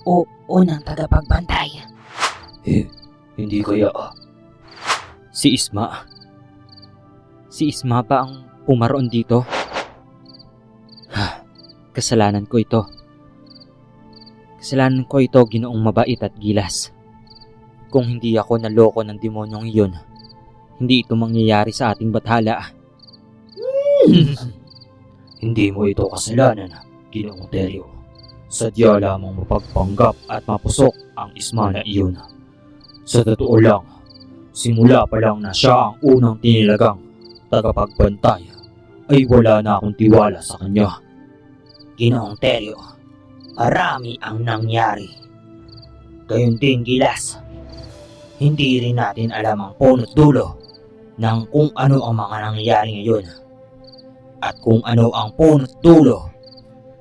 o unang tagapagbantay. Hindi kaya. Si Isma. Si Isma ba ang pumaroon dito? Kasalanan ko ito. Kasalanan ko ito, Ginoong mabait at gilas. Kung hindi ako naloko ng demonyong iyon, hindi ito mangyayari sa ating bathala. Hindi mo ito kasalanan, Ginoong Teryo. Sadya lamang mapagpanggap at mapusok ang Isma na iyon. Sa totoo lang, simula pa lang na siya ang unang tinilagang tagapagbantay, ay wala na akong tiwala sa kanya. Ginoong Teryo, marami ang nangyari. Gayon din, Gilas. Hindi rin natin alam ang punot dulo ng kung ano ang mga nangyayari ngayon. At kung ano ang punot dulo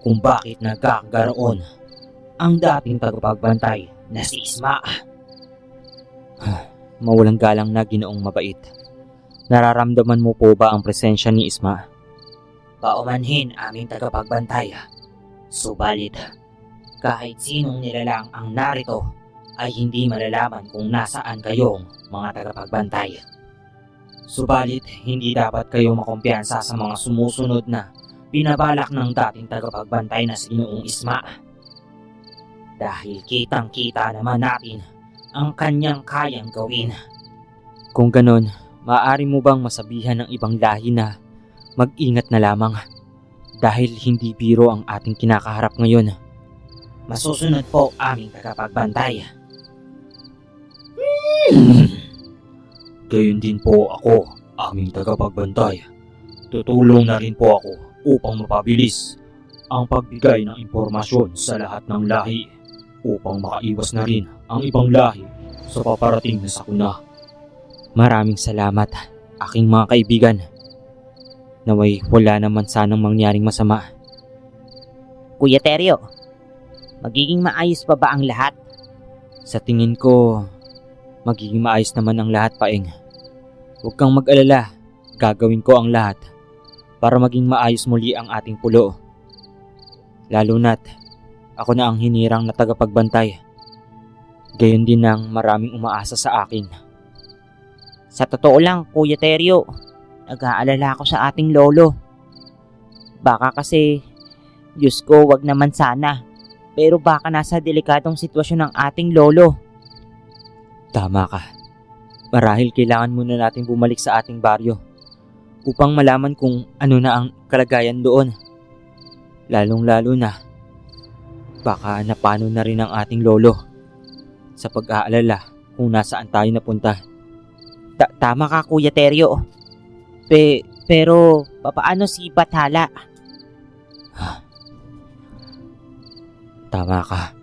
kung bakit nagkakaroon ang dating tagapagbantay na si Isma. Mawalang galang na, Ginoong mabait. Nararamdaman mo po ba ang presensya ni Isma? Paumanhin aming tagapagbantay. Subalit, kahit sinong nilalang ang narito ay hindi malalaman kung nasaan kayong mga tagapagbantay. Subalit, hindi dapat kayo makumpiyansa sa mga sumusunod na binabalak ng dating tagapagbantay na si Ginoong Isma. Dahil kitang-kita naman natin ang kanyang kayang gawin. Kung ganon, maaari mo bang masabihan ng ibang lahi na mag-ingat na lamang dahil hindi biro ang ating kinakaharap ngayon? Masusunod po aming tagapagbantay. Gayon din po ako, aming tagapagbantay. Tutulong na rin po ako upang mapabilis ang pagbigay ng impormasyon sa lahat ng lahi upang makaiwas na rin ang ibang lahi sa paparating na sakuna. Maraming salamat, aking mga kaibigan. Naway wala naman sanang mangyaring masama. Kuya Teryo, magiging maayos pa ba ang lahat? Sa tingin ko, magiging maayos naman ang lahat, Paeng. Huwag kang mag-alala, gagawin ko ang lahat para maging maayos muli ang ating pulo. Lalo na't ako na ang hinirang na tagapagbantay. Gayon din ang maraming umaasa sa akin. Sa totoo lang, Kuya Teryo, nag-aalala ako sa ating lolo. Baka kasi, Diyos ko, wag naman sana. Pero baka nasa delikadong sitwasyon ng ating lolo. Tama ka. Marahil kailangan muna natin bumalik sa ating baryo upang malaman kung ano na ang kalagayan doon. Lalong-lalo na, baka napano na rin ang ating lolo sa pag-aalala kung nasaan tayo napunta. Tama ka, Kuya Teryo. Pero, papaano si Bathala? Tama ka.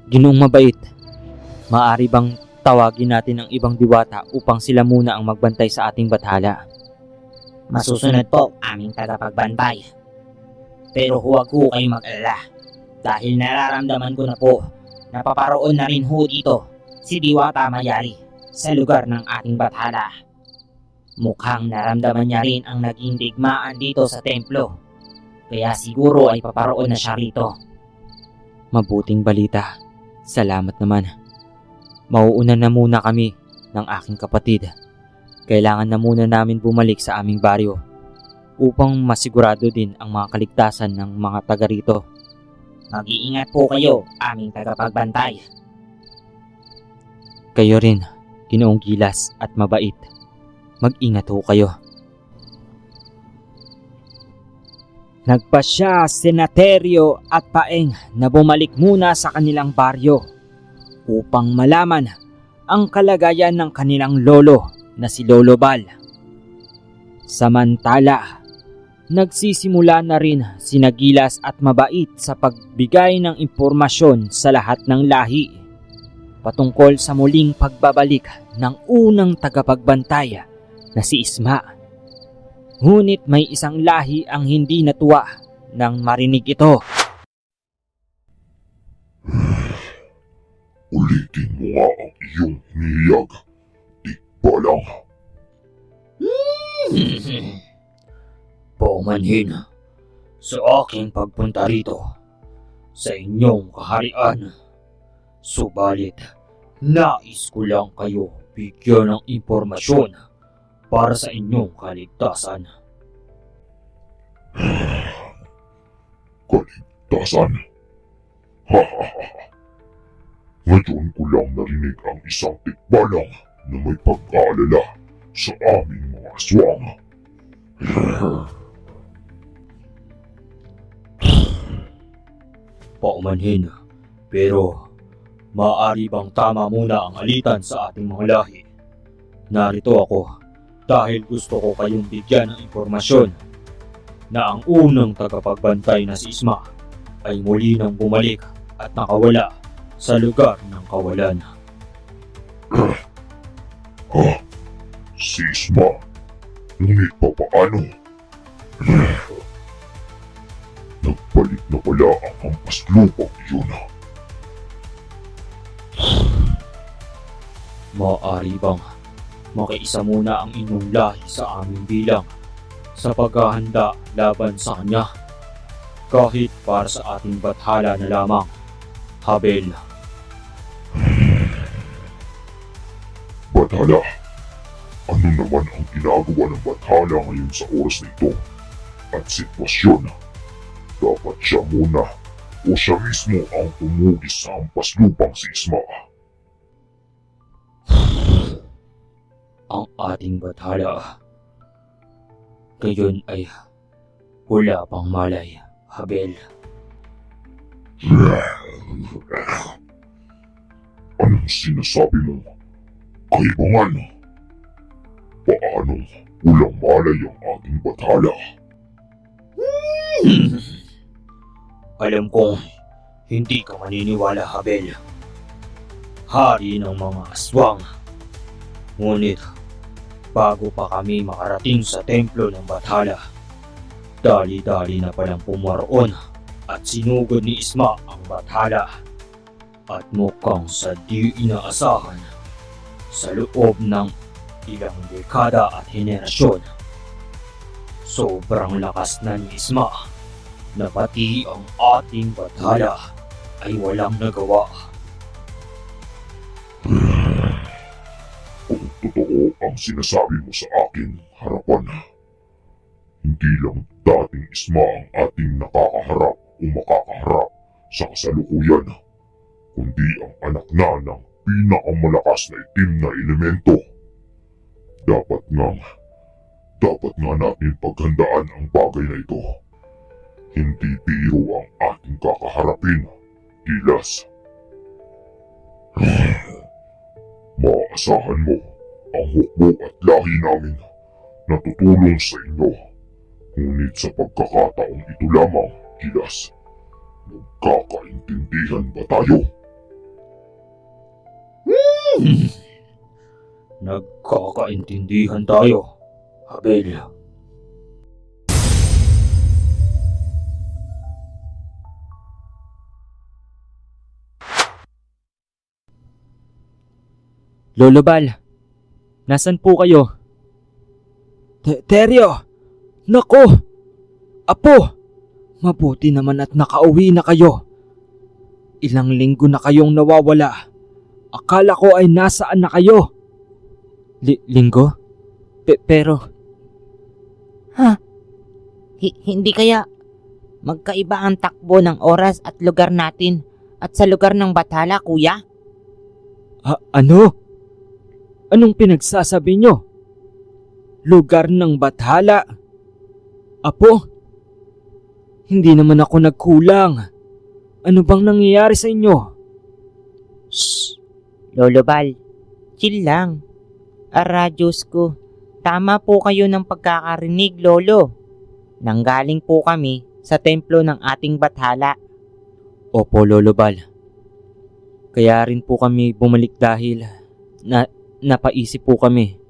Ginoong mabait, maaari bang tawagin natin ang ibang diwata upang sila muna ang magbantay sa ating bathala? Masusunod po aming tagapagbantay. Pero huwag ho kayong mag-alala dahil nararamdaman ko na po na paparoon na rin ho dito si Diwata Mayari sa lugar ng ating bathala. Mukhang naramdaman niya rin ang naging digmaan dito sa templo, kaya siguro ay paparoon na siya rito. Mabuting balita. Salamat naman. Mauuna na muna kami ng aking kapatid. Kailangan na muna namin bumalik sa aming baryo upang masigurado din ang mga kaligtasan ng mga taga rito. Mag-iingat po kayo, aming tagapagbantay. Kayo rin, Ginoong gilas at mabait. Mag-ingat ho kayo. Nagpasya sina Teryo at Paeng na bumalik muna sa kanilang baryo upang malaman ang kalagayan ng kanilang lolo na si Lolo Bal. Samantala, nagsisimula na rin sina Gilas at Mabait sa pagbigay ng impormasyon sa lahat ng lahi patungkol sa muling pagbabalik ng unang tagapagbantay na si Isma. Ngunit may isang lahi ang hindi natuwa nang marinig ito. Ulitin mo nga ang iyong niyag. Tikpa lang. Paumanhin sa aking pagpunta rito sa inyong kaharian. Subalit, nais ko lang kayo bigyan ng impormasyon para sa inyong kaligtasan. Kaligtasan? Ngayon ko lang narinig ang isang tikbalang na may pag-aalala sa aming mga aswang. Paumanhin, pero maaari bang tama muna ang alitan sa ating mga lahi? Narito ako dahil gusto ko kayong bigyan ng impormasyon na ang unang tagapagbantay na si Isma ay muli nang bumalik at nakawala sa lugar ng kawalan. Si Isma? Ngunit papaano? Nagbalik na pala ang hampaslupang yun. Maaari bang makiisa muna ang inyong lahi sa aming bilang sa paghahanda laban sa kanya? Kahit para sa ating bathala na lamang, Habel. Bathala? Ano naman ang ginagawa ng bathala ngayon sa oras na ito at sitwasyon? Dapat siya muna o siya mismo ang tumugis sa hampaslupang si Isma? Ang ating bathala ngayon ay wala pang malay, Habel. Anong sinasabi mo? Kaibangan? Paano walang malay ang ating bathala? Alam kong hindi ka maniniwala, Habel. Hari ng mga aswang. Ngunit bago pa kami makarating sa templo ng bathala, dali-dali na palang pumaroon at sinugod ni Isma ang bathala. At mukhang sa di inaasahan, sa loob ng ilang dekada at henerasyon, sobrang lakas na ni Isma na pati ang ating bathala ay walang nagawa. Kung totoo ang sinasabi mo sa akin, harapan, hindi lang dating Isma ang ating nakakaharap o makakaharap sa kasalukuyan, kundi ang anak na ng pinakamalakas na itim na elemento. Dapat nga natin paghandaan ang bagay na ito. Hindi biro ang ating kakaharapin, Gilas. Maaasahan mo ang hukbo at lahi namin na tutulong sa inyo. Ngunit sa pagkakataong ito lamang, Gilas, nagkakaintindihan ba tayo? Nagkakaintindihan tayo, Habel. Lolo Bal, nasan po kayo? Teryo! Nako! Apo! Mabuti naman at nakauwi na kayo. Ilang linggo na kayong nawawala. Akala ko ay nasaan na kayo. Linggo? Pero... Ha? Hindi kaya magkaiba ang takbo ng oras at lugar natin at sa lugar ng bathala, kuya? Ano? Anong pinagsasabi nyo? Lugar ng bathala? Apo? Hindi naman ako nagkulang. Ano bang nangyayari sa inyo? Shh! Lolo Bal, chill lang. Diyos ko, tama po kayo ng pagkakarinig, Lolo. Nanggaling po kami sa templo ng ating bathala. Opo, Lolo Bal. Kaya rin po kami bumalik dahil napaisip po kami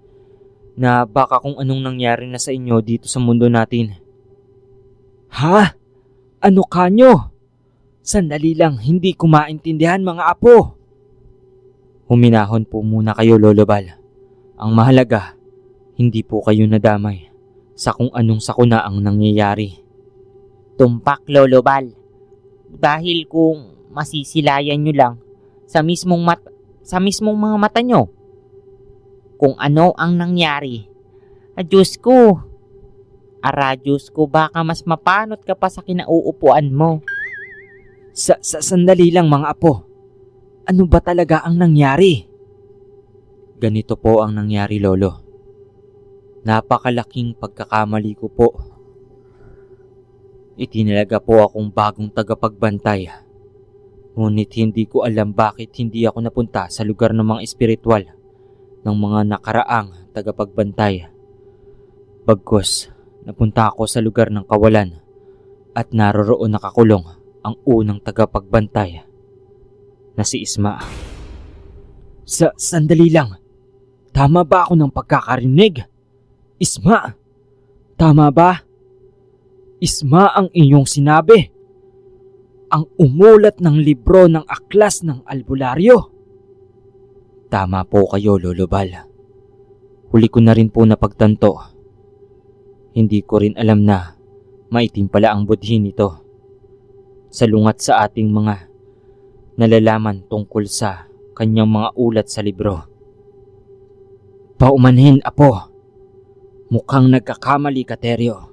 na baka kung anong nangyari na sa inyo dito sa mundo natin. Ha? Ano kanyo? Sandali lang, hindi ko maintindihan mga apo. Huminahon po muna kayo, Lolo Bal. Ang mahalaga, hindi po kayo nadamay sa kung anong sakuna ang nangyayari. Tumpak, Lolo Bal. Dahil kung masisilayan nyo lang sa mismong mga mata nyo kung ano ang nangyari. Diyos ko, Diyos ko, baka mas mapanot ka pa sa kinauupuan mo. Sandali lang mga apo. Ano ba talaga ang nangyari? Ganito po ang nangyari, Lolo. Napakalaking pagkakamali ko po. Itinalaga po akong bagong tagapagbantay. Ngunit hindi ko alam bakit hindi ako napunta sa lugar ng mga espiritual ng mga nakaraang tagapagbantay. Bagkus, napunta ako sa lugar ng kawalan at naroroon nakakulong ang unang tagapagbantay na si Isma. Sandali lang. Tama ba ako ng pagkakarinig? Isma, tama ba? Isma ang inyong sinabi. Ang umulat ng libro ng aklas ng albularyo. Tama po kayo, Lolo Bal. Huli ko na rin po napagtanto. Hindi ko rin alam na maitim pala ang budhi nito. Salungat sa ating mga nalalaman tungkol sa kanyang mga ulat sa libro. Paumanhin, Apo. Mukhang nagkakamali ka, Teryo.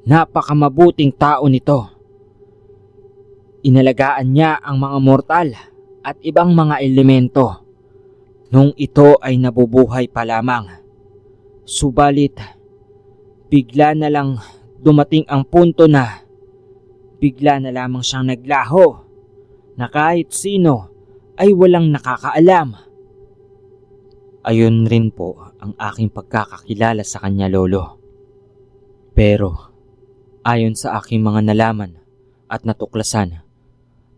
Napakamabuting tao nito. Inalagaan niya ang mga mortal at ibang mga elemento nung ito ay nabubuhay pa lamang. Subalit, bigla na lang dumating ang punto na bigla na lamang siyang naglaho na kahit sino ay walang nakakaalam. Ayun rin po ang aking pagkakakilala sa kanya, Lolo. Pero ayon sa aking mga nalaman at natuklasan,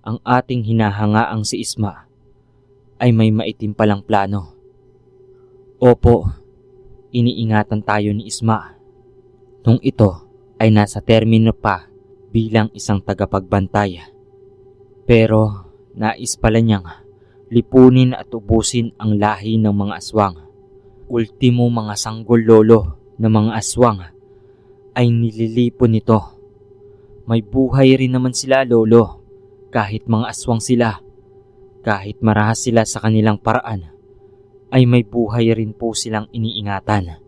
ang ating hinahangaang si Isma ay may maitim palang plano. Opo, iniingatan tayo ni Isma nung ito ay nasa termino pa bilang isang tagapagbantay. Pero nais pala niyang lipunin at ubusin ang lahi ng mga aswang. Ultimo mga sanggol, Lolo, ng mga aswang ay nililipon nito. May buhay rin naman sila, Lolo. Kahit mga aswang sila, kahit marahas sila sa kanilang paraan, ay may buhay rin po silang iniingatan.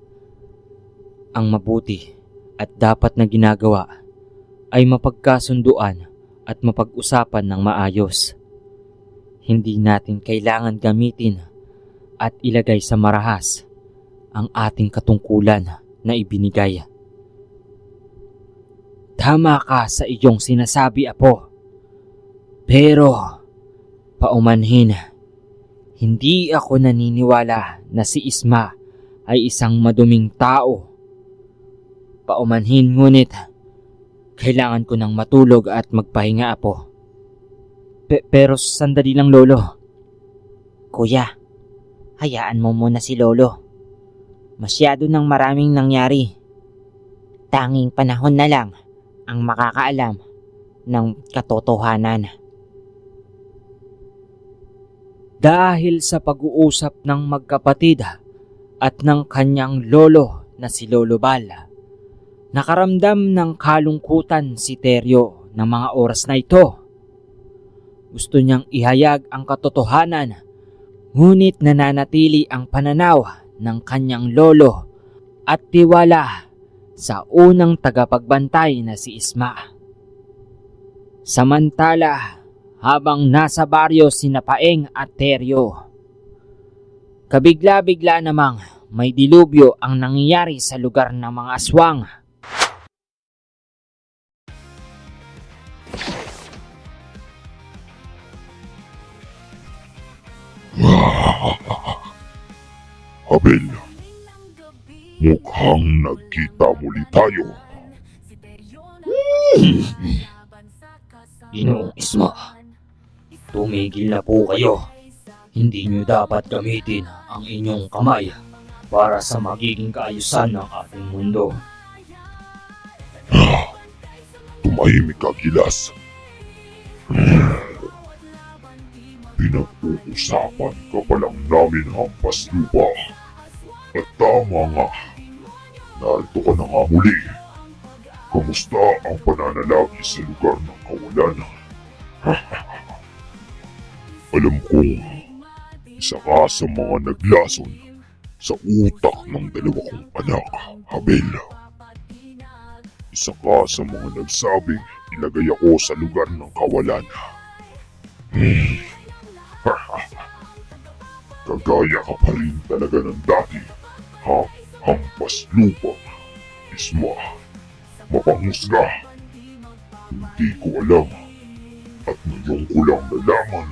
Ang mabuti at dapat na ginagawa ay mapagkasunduan at mapag-usapan ng maayos. Hindi natin kailangan gamitin at ilagay sa marahas ang ating katungkulan na ibinigay. Tama ka sa iyong sinasabi, Apo. Pero, paumanhin, hindi ako naniniwala na si Isma ay isang maduming tao. Paumanhin, ngunit kailangan ko ng matulog at magpahinga, Apo. Pero sandali lang, Lolo. Kuya, hayaan mo muna si Lolo. Masyado nang maraming nangyari. Tanging panahon na lang ang makakaalam ng katotohanan. Dahil sa pag-uusap ng magkapatid at ng kanyang lolo na si Lolo Bal, nakaramdam ng kalungkutan si Teryo ng mga oras na ito. Gusto niyang ihayag ang katotohanan, ngunit nananatili ang pananaw ng kanyang lolo at tiwala sa unang tagapagbantay na si Isma. Samantala, habang nasa baryo sina Paeng at Teryo, kabigla-bigla namang may dilubyo ang nangyayari sa lugar ng mga aswang. Abel, mukhang nagkita muli tayo. Ginoong Isma, tumigil na po kayo. Hindi niyo dapat gamitin ang inyong kamay para sa magiging kaayusan ng ating mundo. Tumahimik ka, Gilas. Pinag-uusapan ka pa lang namin hampas lupa. At tama nga, narito ka na nga muli. Kamusta ang pananalagi sa lugar ng kawalan? Alam kong isa ka sa mga naglason sa utak ng dalawa kong anak, Abel. Isa ka sa mga nagsabing ilagay ako sa lugar ng kawalan. Kagaya ka pa rin talaga ng dati, ha? Hampas lupa, Isma. Mapanghusga. Hindi ko alam at ngayon ko lang nalaman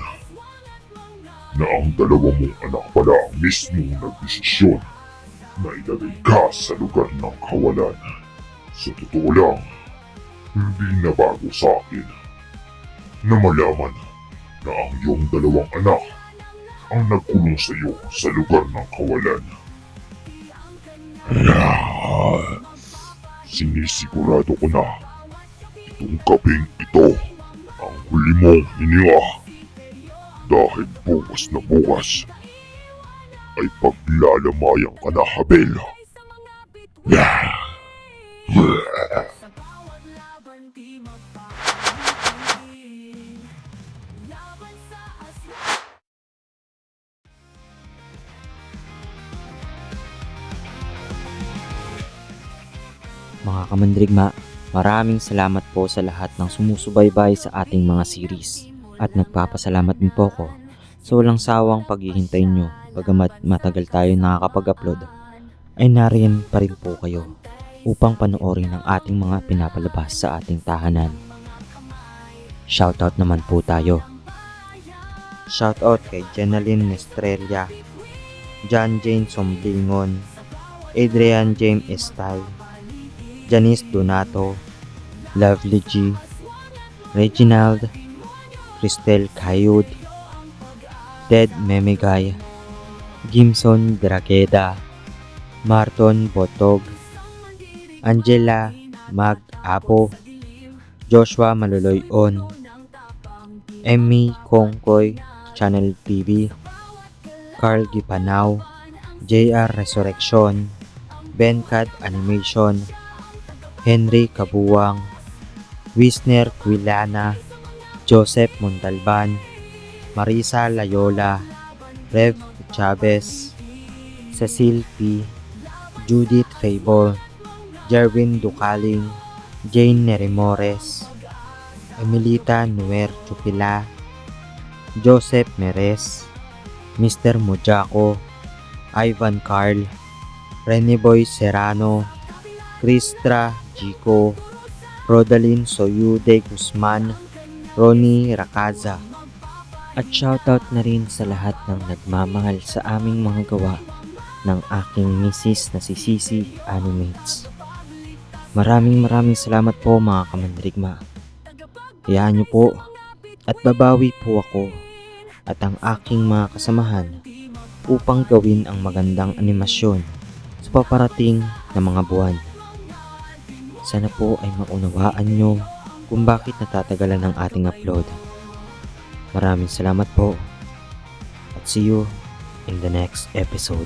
na ang dalawa mong anak pala ang mismong nagdesisyon na ilagay ka sa lugar ng kawalan. Sa totoo lang, hindi na bago sa akin na malaman na ang iyong dalawang anak ang nagkulong sa iyo sa lugar ng kawalan. Sinisigurado ko na itong gabing ito ang huli mong hininga. Dahil bukas na bukas ay paglalamayan ka na, Abel. Mga kamandrigma, maraming salamat po sa lahat ng sumusubaybay sa ating mga series. At nagpapasalamat din po ko sa walang sawang paghihintay nyo. Bagamat matagal tayo nakakapag-upload, ay nariyan pa rin po kayo upang panoorin ang ating mga pinapalabas sa ating tahanan. Shoutout naman po tayo. Shoutout kay Jenaline Nestrella, John Jane Somblingon, Adrian James Estay, Janice Donato, Lovely G, Reginald, Cristel Kayud, Ted Memegay, Gimson Drageda, Marton Botog, Angela Mag Apo, Joshua Maluloyon, Emmy Kongkoy Channel TV, Carl Gipanaw, JR Resurrection, Benkat Animation, Henry Kabuwang, Wisner Quilana, Joseph Montalban, Marisa Layola, Rev Chavez, Cecil P, Judith Favor, Jerwin Ducaling, Jane Nerimores, Emilita Nuer Chupila, Joseph Meres, Mr. Mojako, Ivan Carl, Rene Boy Serrano, Cristra Jico, Rodalyn Soyude Guzman, Ronnie Racaza. At shoutout na rin sa lahat ng nagmamahal sa aming mga gawa ng aking misis na si Sisi Animates. Maraming salamat po mga kamandrigma. Hayaan niyo po at babawi po ako at ang aking mga kasamahan upang gawin ang magandang animasyon sa paparating na mga buwan. Sana po ay maunawaan nyo kung bakit natatagalan ang ating upload. Maraming salamat po at see you in the next episode.